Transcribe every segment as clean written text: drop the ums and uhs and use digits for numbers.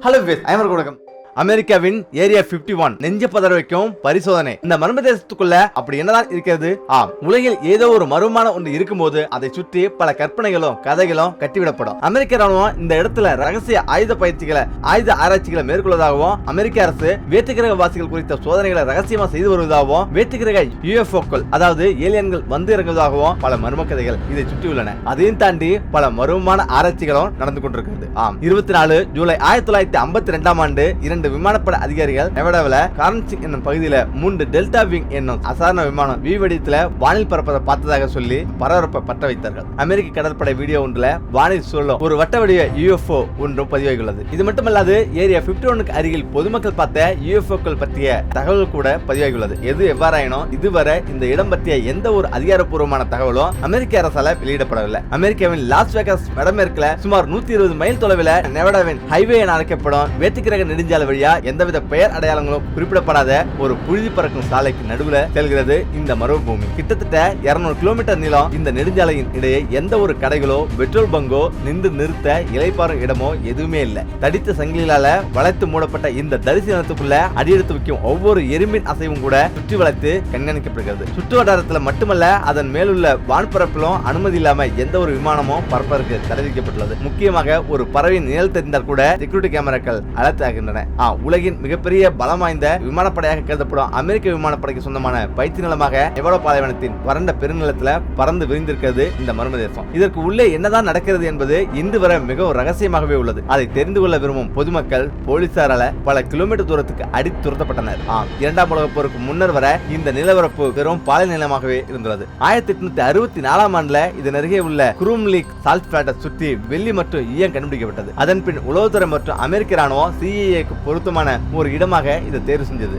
Hello wives, வணக்கம். அமெரிக்காவின் area 51 நெஞ்ச பதற வைக்கும் பரிசோதனை. இந்த மர்ம தேசத்துக்குள்ள அப்படி என்னதான் இருக்கிறது? உலகில் ஏதோ ஒரு மர்மமான ஒன்று இருக்கும்போது அதை சுற்றி பல கற்பனைகளும் கதைகளும் கட்டிவிடப்படும். அமெரிக்க ராணுவம் இந்த இடத்துல ரகசிய ஆயுத பயிற்சிகளை ஆயுத ஆராய்ச்சிகளை மேற்கொள்வதாகவும் அமெரிக்க அரசு வேற்றுக்கிரக வாசிகள் குறித்த சோதனைகளை ரகசியமா செய்து வருவதாகவும் வேற்றுக்கிரக UFOக்கள் அதாவது ஏலியன்கள் வந்து இறங்குவதாகவும் பல மர்ம கதைகள் இதை சுற்றியுள்ளன. அதையும் தாண்டி பல மர்மமான ஆராய்ச்சிகளும் நடந்து கொண்டிருக்கிறது. 24 ஜூலை 1952 ஆண்டு விமானப்பட அதிகாரிகள் நெவடாவில கார்ன்சிங் என்னும் பகுதியில 3 டெல்டா விங் என்னும் அசாதாரண விமானம் வடிவத்துல வானில் பறப்பதை பார்த்ததாக சொல்லி பரபரப்பை பற்ற வைத்தார்கள். அமெரிக்க கடற்படை வீடியோ ஒன்றுல வானில் சொல்லும் ஒரு வட்ட வடிவ UFO ஒன்றும் பதிவாகியுள்ளது. இது மட்டுமல்லாது ஏரியா 51க்கு அருகில் பொதுமக்கள் பார்த்த UFOக்கள் பற்றிய தகவல் கூட பதிவாகியுள்ளது. எது எவ்வாறாயினும் இதுவரை இந்த இடம் பற்றிய எந்த ஒரு அதிகாரப்பூர்வமான தகவலும் அமெரிக்க அரசால வெளியிடப்படவில்லை. அமெரிக்காவின் லாஸ் வேகாஸ் வடமேற்குல சுமார் 120 மைல் தொலைவில் நெவடாவின் ஹைவே என அழைக்கப்படும் வேற்றுக்கிரக நெடுஞ்சாலை வழியா எந்தவித பெயர் அடையாளங்களும் குறிப்பிடப்படாத ஒரு புழுதி பறக்கும் சாலைக்கு நடுவுல செல்கிறது இந்த மறுபூமி. கிட்டத்தட்ட 200 கிலோமீட்டர் நீளம் இந்த நெடுஞ்சாலையின் இடையே எந்த ஒரு கடைகளோ பெட்ரோல் பங்கோ நின்று நிறுத்த இலைப்பாறும் இடமோ எதுவுமே இல்லை. தடித்த சங்கிலால வளைத்து மூடப்பட்ட இந்த தரிசனத்துக்குள்ள அடியெடுத்து வைக்கும் ஒவ்வொரு எறும்பின் அசைவும் கூட சுற்றி வளைத்து கண்காணிக்கப்படுகிறது. சுற்று வட்டாரத்தில் மட்டுமல்ல அதன் மேலுள்ள வான்பரப்பிலும் அனுமதி இல்லாம எந்த ஒரு விமானமும் பறப்பதற்கு தடை விதிக்கப்பட்டுள்ளது. முக்கியமாக ஒரு பறவையின் நிழல் தெரிந்தால் கூட செக்யூரிட்டி கேமராக்கள் அலர்ட் ஆகின்றன. உலகின் மிகப்பெரிய பலம் வாய்ந்த விமானப்படையாக கருதப்படும் அமெரிக்க விமானப்படைக்கு சொந்தமான பயிற்சி நிலமாக நெவாடா பாலைவனத்தின் வறண்ட பெருநிலத்துல பறந்து விரிந்திருக்கிறது இந்த மர்ம தேசம். இதற்கு உள்ளே என்னதான் நடக்கிறது என்பது இன்று வரை மிகவும் ரகசியமாகவே உள்ளது. அதை தெரிந்து கொள்ள விரும்பும் பொதுமக்கள் போலீசாரால பல கிலோமீட்டர் தூரத்துக்கு அடித்து துரத்தப்பட்டனர். இரண்டாம் உலக போருக்கு முன்னர் வரை இந்த நிலவரப்பு வெறும் பாலை நிலமாகவே இருந்துள்ளது. 1864 ஆண்டுல இதன் அருகே உள்ள குரூம் லீக் சால்ட் பிளாட்டை சுற்றி வெள்ளி மற்றும் ஈயம் கண்டுபிடிக்கப்பட்டது. அதன் பின் உளவுத்துறை மற்றும் அமெரிக்க ராணுவம் CIA பொருத்தமான ஒரு இடமாக இதை தேர்வு செஞ்சது.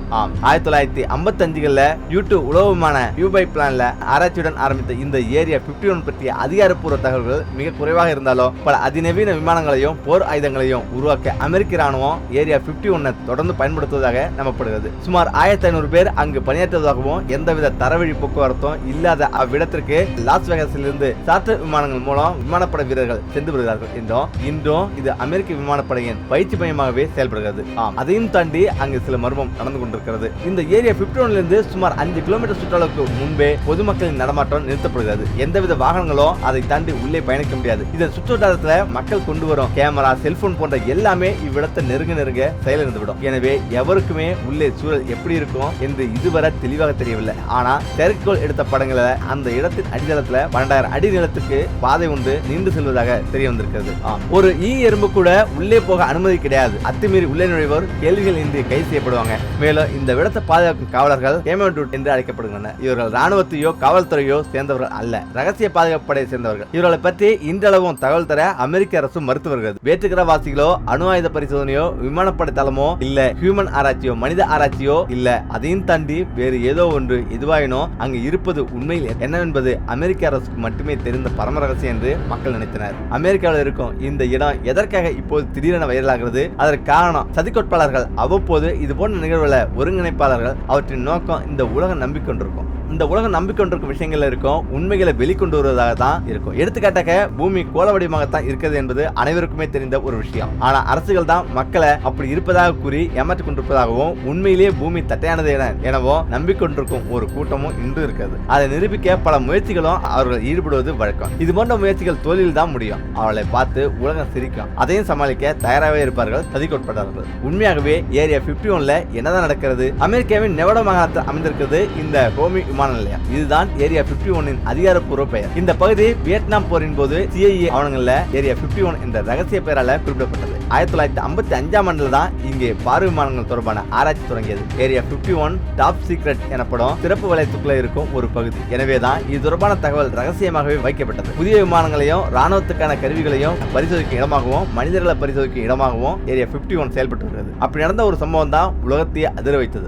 1955 U2 உளவு விமான கியூபை பிளான்ல ஆராய்ச்சியுடன் ஆரம்பித்த இந்த ஏரியா 51 பற்றிய அதிகாரப்பூர்வ தகவல்கள் மிக குறைவாக இருந்தாலும் பல அதிநவீன விமானங்களையும் போர் ஆயுதங்களையும் உருவாக்க அமெரிக்க ராணுவம் ஏரியா 51 தொடர்ந்து பயன்படுத்துவதாக நம்பப்படுகிறது. சுமார் 1500 பேர் அங்கு பணியாற்றுவதாகவும் எந்தவித தரவழி போக்குவரத்தும் இல்லாத அவ்விடத்திற்கு லாஸ் வேகாஸில் இருந்து சார்ட்டர் விமானங்கள் மூலம் விமானப்பட வீரர்கள் சென்று வருகிறார்கள் என்றும் இன்றும் இது அமெரிக்க விமானப்படையின் பயிற்சி மையமாகவே செயல்படுகிறது. அதையும் தாண்டி அங்கு சில மர்மம் நடந்து கொண்டிருக்கிறது. இந்த ஏரியா 51 இருந்து சுமார் 5 கிலோமீட்டர் சுற்றளவுக்கு முன்பே பொதுமக்களின் நடமாட்டம் நிறுத்தப்படுகிறது. எந்தவித வாகனங்களும் அதை தாண்டி உள்ளே பயணிக்க முடியாது. இதன் சுற்றுவட்டாரத்தில் மக்கள் கொண்டு வரும் கேமரா செல்போன் போன்ற எல்லாமே இவ்விடத்தை நெருங்க செயலிழந்துவிடும். எனவே எவருக்குமே உள்ளே சூழல் எப்படி இருக்கும் என்று இதுவரை தெளிவாக தெரியவில்லை. ஆனா செயற்கைக்கோள் எடுத்த படங்களை அந்த இடத்தின் அடித்தளத்தில் 12,000 அடி நிலத்துக்கு பாதை உண்டு நீண்டு செல்வதாக தெரிய வந்திருக்கிறது. ஒரு எறும்பு கூட உள்ளே போக அனுமதி கிடையாது. அத்துமீறி உள்ளே நுழைவோர் கேள்விகள் இன்றி கைது செய்யப்படுவாங்க. மேலும் இந்த விடத்தை பாதுகாக்கும் காவலர்கள் கேமரூட் என்று அழைக்கப்படுகின்றனர். இவர்கள் ராணுவத்தையோ காவல்துறையோ சேர்ந்தவர்கள் அல்ல, ரகசிய பாதுகாப்பு படையை சேர்ந்தவர்கள். இவர்களை பற்றி இன்றளவும் தகவல் தர அமெரிக்க அரசு மறுத்து வருகிறது. வேற்றுக்கிரகவாசிகளோ அணு ஆயுத பரிசோதனையோ விமானப்படை தளமோ இல்ல ஹியூமன் ஆராய்ச்சியோ மனித ஆராய்ச்சியோ இல்ல அதையும் தாண்டி வேறு ஏதோ ஒன்று எதுவாயினோ அங்கு இருப்பது உண்மையில் என்னவென்பது அமெரிக்க அரசுக்கு மட்டுமே தெரிந்த பரம ரகசியம் என்று மக்கள் நினைத்தனர். அமெரிக்காவில் இருக்கும் இந்த இடம் எதற்காக இப்போது திடீரென வைரலாகிறது? அதற்கு காரணம் சதிக்கொட்பாளர்கள் அவ்வப்போது இது போன்ற நிகழ்வுல ஒருங்கிணைப்பாளர்கள் அவற்றின் நோக்கம் இந்த உலகம் நம்பிக்கொண்டிருக்கும். இந்த உலகம் நம்பிக்கொண்டிருக்கும் விஷயங்கள் இருக்கும் உண்மைகளை வெளிக்கொண்டு வருவதாக தான் இருக்கும். எடுத்துக்காட்டாக பூமி கோள வடிவமாகத்தான் இருக்கிறது என்பது அனைவருக்குமே தெரிந்த ஒரு விஷயம். ஆனா அரசுகள் தான் மக்களை அப்படி இருப்பதாக கூறி ஏமாற்றிக் கொண்டிருப்பதாகவும் உண்மையிலேயே பூமி தட்டையானது எனவும் நம்பிக்கொண்டிருக்கும் ஒரு கூட்டமும் இன்று இருக்கிறது. அதை நிரூபிக்க பல முயற்சிகளும் அவர்கள் ஈடுபடுவது வழக்கம். இது போன்ற முயற்சிகள் தோல்வியில் தான் முடியும். அவளை பார்த்து உலகம் சிரிக்கும். அதையும் சமாளிக்க தயாராகவே இருப்பார்கள் சதிக்கொட்பாளர்கள். உண்மையாகவே ஏரியா 51ல என்னதான் நடக்கிறது? அமெரிக்காவின் நெவாடா மாகாணத்தில் அமைந்திருக்கிறது இந்த ஹோமி விமான நிலையம். இதுதான் ஏரியா 51 அதிகாரப்பூர்வ பெயர். இந்த பகுதி வியட்நாம் போரின் போது CIA ஆவணங்கள்ல ஏரியா 51 என்ற ரகசிய பெயரால குறிப்பிடப்பட்டது. 1955 ஆண்டுல தான் இங்கே பார் விமானங்கள் தொடர்பான ஆராய்ச்சி தொடங்கியது. ஏரியா 51 டாப் சீக்ரெட் எனப்படும் சிறப்பு வலயத்துக்குள்ள இருக்கும் ஒரு பகுதி. எனவேதான் இது தொடர்பான தகவல் ரகசியமாகவே வைக்கப்பட்டது. புதிய விமானங்களையும் ராணுவத்துக்கான கருவிகளையும் பரிசோதிக்கும் இடமாகவும் மனிதர்களை பரிசோதிக்கும் இடமாகவும் ஏரியா 51 செயல்பட்டு வருகிறது. அப்படி நடந்த ஒரு சம்பவம் தான் உலகத்தையே அதிர வைத்தது.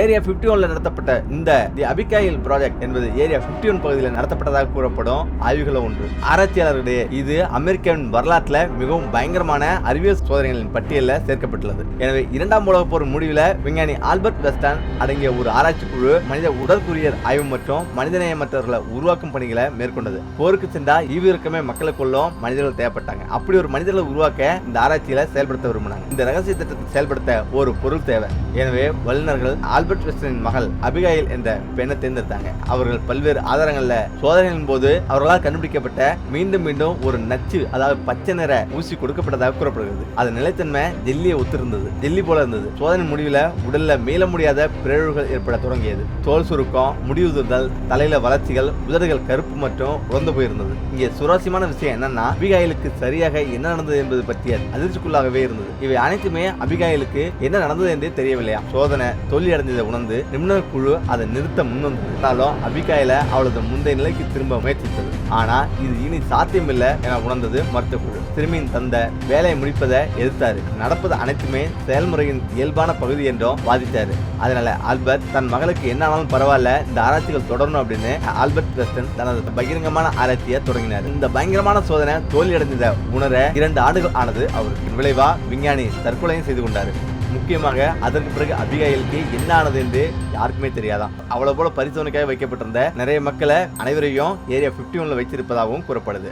ஏரியா 51ல நடத்தப்பட்ட இந்த அபிகாயில் ப்ராஜெக்ட் என்பது ஏரியா 51 பகுதியில் நடத்தப்பட்டதாக கூறப்படும் ஆய்வுகள் ஒன்று. ஆராய்ச்சியாளர்களிடையே இது அமெரிக்காவின் வரலாற்றில் மிகவும் பயங்கரமான அறிவியல் அறிவியல் சோதனைகளின் பட்டியலில் சேர்க்கப்பட்டுள்ளது. எனவே இரண்டாம் உலகப் போர் முடிவில் விஞ்ஞானி ஆல்பர்ட் வெஸ்டன் அடங்கிய ஒரு ஆராய்ச்சி குழு மனித உடற்குறியல் ஆய்வு மற்றும் மனிதநேயமற்றவர்களை உருவாக்கும் பணிகளை மேற்கொண்டது. போருக்கு சென்றா ஈவிரக்கமே மக்களுக்குள்ளும் மனிதர்கள் தேவைப்பட்டாங்க. அப்படி ஒரு மனிதர்களை உருவாக்க இந்த ஆராய்ச்சியில செயல்படுத்த விரும்பினாங்க. இந்த ரகசிய திட்டத்தை செயல்படுத்த ஒரு பொருள் தேவை. எனவே வல்லுநர்கள் ஆல்பர்ட் வெஸ்டனின் மகள் அபிகாயில் என்ற பெண்ணை தேர்ந்தெடுத்தாங்க. அவர்கள் பல்வேறு ஆதாரங்கள்ல சோதனைகளின் போது அவர்களால் கண்டுபிடிக்கப்பட்ட மீண்டும் மீண்டும் ஒரு நச்சு, அதாவது பச்சை நிற ஊசி கொடுக்கப்பட்டதாக கூறப்படுகிறது. அது நிலைத்தன்மை ஜெல்லியை ஒத்திருந்தது, ஜெல்லி போல இருந்தது. சோதனை முடிவில் உடல்ல மீள முடியாத பிறழ்வுகள் ஏற்பட தொடங்கியது. தோல் சுருக்கம், முடிவுதல், தலையில வளர்ச்சிகள், உதடுகள் கருப்பு மற்றும் உறந்து போயிருந்தது. இங்கே சுவாரஸ்யமான விஷயம் என்னன்னா, அபிகாயிலுக்கு சரியாக என்ன நடந்தது என்பது பற்றிய அதிர்ச்சிக்குள்ளாகவே இருந்தது. இவை அனைத்துமே அபிகாயிலுக்கு என்ன நடந்தது என்றே தெரியவில்லையா. சோதனை தோல்வி அடைந்ததை உணர்ந்து நிபுணர் குழு அதை நிறுத்த முன்வந்தது. இருந்தாலும் அபிகாயில அவளது முந்தைய நிலைக்கு திரும்ப முயற்சித்தது. ஆனா இது இனி சாத்தியமில்லை என உணர்ந்தது மருத்துவ குழு. சிறுமியின் தந்தை வேலையை முடிப்பதை எதிர்த்தாரு. நடப்பது அனைத்துமே செயல்முறையின் இயல்பான பகுதி என்றும் வாதித்தாரு. அதனால ஆல்பர்ட் தன் மகளுக்கு என்ன ஆனாலும் பரவாயில்ல, இந்த ஆராய்ச்சிகள் தொடரணும் அப்படின்னு ஆல்பர்ட் வெஸ்டன் தனது பகிரங்கமான ஆராய்ச்சியை தொடங்கினார். இந்த பயங்கரமான சோதனை தோல்வி அடைந்ததை உணர 2 ஆண்டுகள் ஆனது. அவருக்கு விளைவா விஞ்ஞானி தற்கொலையும் செய்து கொண்டாரு. முக்கியமாக அதற்கு பிறகு அபிகாயிலுக்கு என்ன ஆனது என்று யாருக்குமே தெரியாதான். அவ்வளவு போல பரிசோதனைக்காக வைக்கப்பட்டிருந்த நிறைய மக்களை அனைவரையும் ஏரியா 51 வைத்திருப்பதாகவும் கூறப்படுது.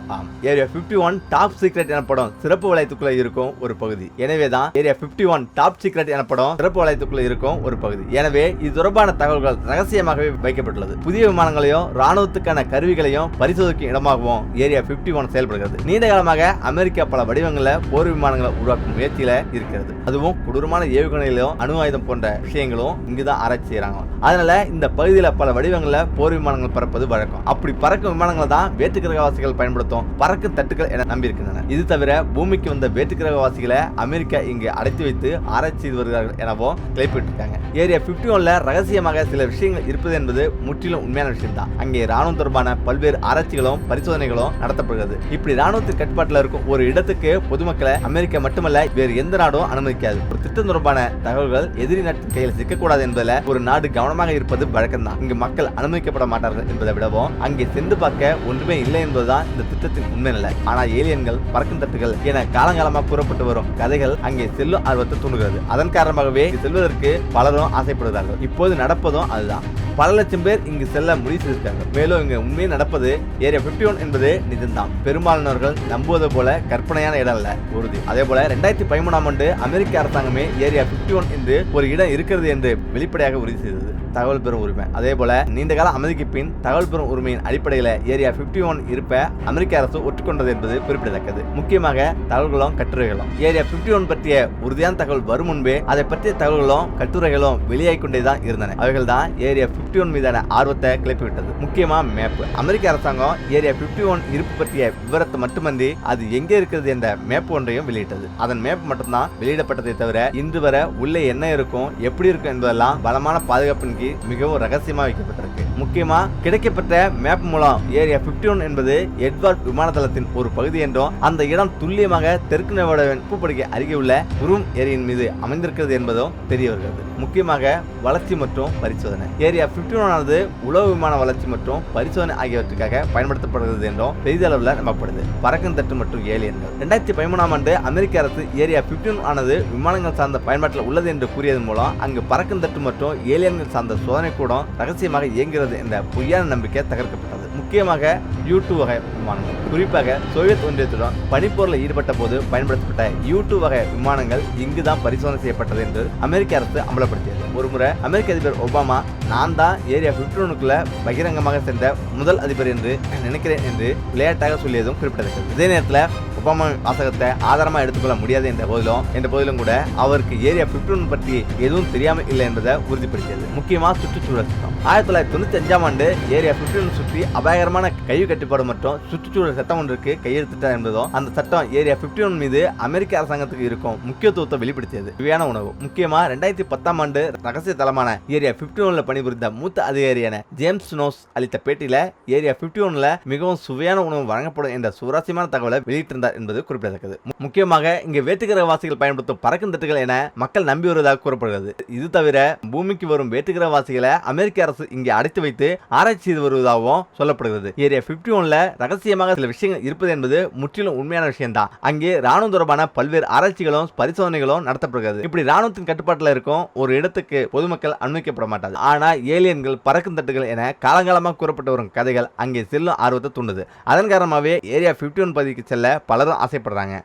ஏரியா 51 டாப் சீக்ரெட் எனப்படும் சிறப்பு வளையத்துக்குள்ள இருக்கும் ஒரு பகுதி. எனவேதான் ஏரியா 51 டாப் சீக்ரெட் எனப்படும் சிறப்பு வளையத்துக்குள்ள இருக்கும் ஒரு பகுதி. எனவே இது தொடர்பான தகவல்கள் ரகசியமாகவே வைக்கப்பட்டுள்ளது. புதிய விமானங்களையும் ராணுவத்துக்கான கருவிகளையும் பரிசோதிக்கும் இடமாகவும் ஏரியா 51 செயல்படுகிறது. நீண்ட காலமாக அமெரிக்கா பல வடிவங்களில் போர் விமானங்களை உருவாக்கும் முயற்சியில இருக்கிறது. அதுவும் கொடூரமான ஏவுகணைகளும் அணு ஆயுதம் போன்ற விஷயங்களும் இங்குதான் ஆராய்ச்சி செய்யறாங்க. அதனால இந்த பகுதியில பல வடிவங்களில் போர் விமானங்கள் பறப்பது வழக்கம். அப்படி பறக்கும் விமானங்களை தான் வேற்றுக்கிரகவாசிகள் பயன்படுத்தும் பறக்கும் தட்டுகள் என நம்பியிருக்கின்றன. இது தவிர பூமிக்கு வந்த வேற்றுக்கிரகவாசிகளை அமெரிக்கா இங்கு அடைத்து வைத்து ஆராய்ச்சி செய்து வருகிறார்கள் எனவும் கிளப்பிட்டிருக்காங்க. ஏரியா 51 ரகசியமாக சில விஷயங்கள் இருப்பது என்பது முற்றிலும் உண்மையான விஷயம் தான். அங்கே ராணுவம் தொடர்பான பல்வேறு ஆராய்ச்சிகளும் பரிசோதனைகளும் நடத்தப்படுகிறது. இப்படி ராணுவத்தின் கட்டுப்பாட்டில் இருக்கும் ஒரு இடத்துக்கு பொதுமக்களை அமெரிக்கா மட்டுமல்ல வேறு எந்த நாடும் அனுமதிக்காது. ஒரு திட்டம் தொடர்பான தகவல்கள் எதிரி நாட்டின் கையில் சிக்கக்கூடாது என்பதில் ஒரு நாடு கவனமாக இருப்பது வழக்கம் தான். இங்கு மக்கள் அனுமதிக்கப்பட மாட்டார்கள் என்பதை விடவும் அங்கே சென்று பார்க்க ஒன்றுமே இல்லை என்பதுதான் இந்த திட்டத்தின் உண்மை நிலை. ஆனால் ஏலியன்கள், பறக்கும் தட்டுகள் என காலங்காலமாக கூறப்பட்டு வரும் கதைகள் அங்கே செல்லும் ஆர்வத்தை தூண்டுகிறது. அதன் காரணமாகவே செல்வதற்கு பலரும் ஆசைப்படுகிறார்கள். இப்போது நடப்பதும் அதுதான். பல லட்சம் பேர் இங்கு செல்ல முடிவு செய்திருக்காங்க. மேலும் இங்கு உண்மையை நடப்பது ஏரியா 51 என்பது நிஜம்தான். பெரும்பாலானவர்கள் நம்புவது போல கற்பனையான இடம் அல்ல, உறுதி. அதே போல 2013ஆம் ஆண்டு அமெரிக்க அரசாங்கமே ஏரியா 51 என்று ஒரு இடம் இருக்கிறது என்று வெளிப்படையாக உறுதி செய்தது. தகவல் பெறும் உரிமை. அதே போல நீண்டகால அமைதிக்கு பின் தகவல் பெறும் உரிமையின் அடிப்படையில் ஏரியா 51 இருப்ப அமெரிக்க அரசு ஒற்றுக்கொண்டது என்பது குறிப்பிடத்தக்கது. முக்கியமாக தகவல்களும் கட்டுரைகளும். ஏரியா 51 பற்றிய உறுதியான தகவல் வரும் முன்பே அதை பற்றிய தகவல்களும் கட்டுரைகளும் வெளியாகி கொண்டேதான் இருந்தன. அவைகள் தான் ஏரியா 51 மீதான ஆர்வத்தை கிளப்பிவிட்டது. முக்கியமா மேப். அமெரிக்க அரசாங்கம் ஏரியா 51 இருப்பு பற்றிய விவரத்தை மட்டுமன்றி அது எங்கே இருக்கிறது என்ற மேப் ஒன்றையும் வெளியிட்டது. அதன் மேப் மட்டும்தான் வெளியிடப்பட்டதை தவிர இன்று வரை உள்ளே என்ன இருக்கும், எப்படி இருக்கும் என்பதெல்லாம் பலமான பாதுகாப்பின் மிகவும் ரகசியமாக வைக்கப்பட்டிருக்கு. முக்கியமா கிடைக்கப்பட்ட மேப் மூலம் ஏரியா 51 என்பது எட்வர்ட் விமான தளத்தின் ஒரு பகுதி என்றும் அந்த இடம் துல்லியமாக தெற்கு நெவாடாவின் உப்புப்படுகை அருகே உள்ள உரும் ஏரியின் மீது அமைந்திருக்கிறது என்பதும் தெரிய வருகிறது. முக்கியமாக வளர்ச்சி மற்றும் பரிசோதனை. ஏரியா 51 ஆனது உளவு விமான வளர்ச்சி மற்றும் பரிசோதனை ஆகியவற்றுக்காக பயன்படுத்தப்படுகிறது என்றும் பெரிய அளவில் நம்பப்படுது. பறக்கும் தட்டு மற்றும் ஏலியன்கள். 2013ஆம் ஆண்டு அமெரிக்க அரசு ஏரியா 51 ஆனது விமானங்கள் சார்ந்த பயன்பாட்டில் உள்ளது என்று கூறியதன் மூலம் அங்கு பறக்கும் தட்டு மற்றும் ஏலியன்கள் சார்ந்த சோதனை கூடம் ரகசியமாக இயங்குகிறது என்ற பொய்யான நம்பிக்கை தகர்க்கப்பட்டது. முக்கியமாக U2 வகை விமானங்கள். குறிப்பாக சோவியத் ஒன்றியத்துடன் பனிப்போரில் ஈடுபட்ட போது பயன்படுத்தப்பட்ட U2 வகை விமானங்கள் இங்குதான் பரிசோதனை செய்யப்பட்டது என்று அமெரிக்க அரசு அமலப்படுத்தியது. ஒருமுறை அமெரிக்க அதிபர் ஒபாமா, நான் தான் ஏரியா 51க்குள்ள பகிரங்கமாக சென்ற முதல் அதிபர் என்று நினைக்கிறேன் என்று விளையாட்டாக சொல்லியதும் குறிப்பிடத்தக்கது. இதே நேரத்தில் ஒபாமா வாசகத்தை ஆதாரமா எடுத்துக்கொள்ள முடியாது என்ற போதிலும் கூட அவருக்கு ஏரியா 51 பற்றி எதுவும் தெரியாமல் இல்லை என்பதை உறுதிப்படுத்தியது. முக்கியமா சுற்றுச்சூழல் சட்டம். 1995ஆம் ஆண்டு ஏரியா 51 சுற்றி அபாயகரமான கழிவு கட்டுப்பாடு மற்றும் சுற்றுச்சூழல் சட்டம் ஒன்றுக்கு கையெழுத்திட்டார் என்பதும் அந்த சட்டம் ஏரியா 51 மீது அமெரிக்க அரசாங்கத்துக்கு இருக்கும் முக்கியத்துவத்தை வெளிப்படுத்தியது. சுவையான உணவு. முக்கியமா 2010ஆம் ஆண்டு ரகசிய தளமான ஏரியா 51ல பணிபுரிந்த மூத்த அதிகாரியான ஜேம்ஸ் ஸ்னோஸ் அளித்த பேட்டியில ஏரியா 51ல மிகவும் சுவையான உணவு வழங்கப்படும் என்ற சுவாரஸ்யமான தகவலை வெளியிட்டிருந்தார் என்பது குறிப்பிடத்தக்கது. முக்கியமாக இங்கு வேற்றுக்கிரகவாசிகள் பயன்படுத்தும் பறக்கும் தட்டுகள் என மக்கள் நம்பி வருவதாக கூறப்படுகிறது. இது தவிர பூமிக்கு வரும் வேற்றுக்கிரகவாசிகளை அமெரிக்க அரசு இங்கே அடைத்து வைத்து ஆராய்ச்சி செய்து வருவதாகவும் சொல்லப்படுகிறது. ஏரியா 51ல ரகசிய ரகசியமாக சில விஷயங்கள் இருப்பது என்பது முற்றிலும் உண்மையான விஷயம் தான். அங்கே ராணுவம் தொடர்பான பல்வேறு ஆராய்ச்சிகளும் பரிசோதனைகளும் நடத்தப்படுகிறது. இப்படி ராணுவத்தின் கட்டுப்பாட்டில் இருக்கும் ஒரு இடத்துக்கு பொதுமக்கள் அனுமதிக்கப்பட மாட்டாது. ஆனா ஏலியன்கள், பறக்கும் தட்டுகள் என காலங்காலமாக கூறப்பட்டு வரும் கதைகள் அங்கே செல்லும் ஆர்வத்தை தூண்டுது. அதன் காரணமாகவே ஏரியா 51 பகுதிக்கு செல்ல பலரும் ஆசைப்படுறாங்க.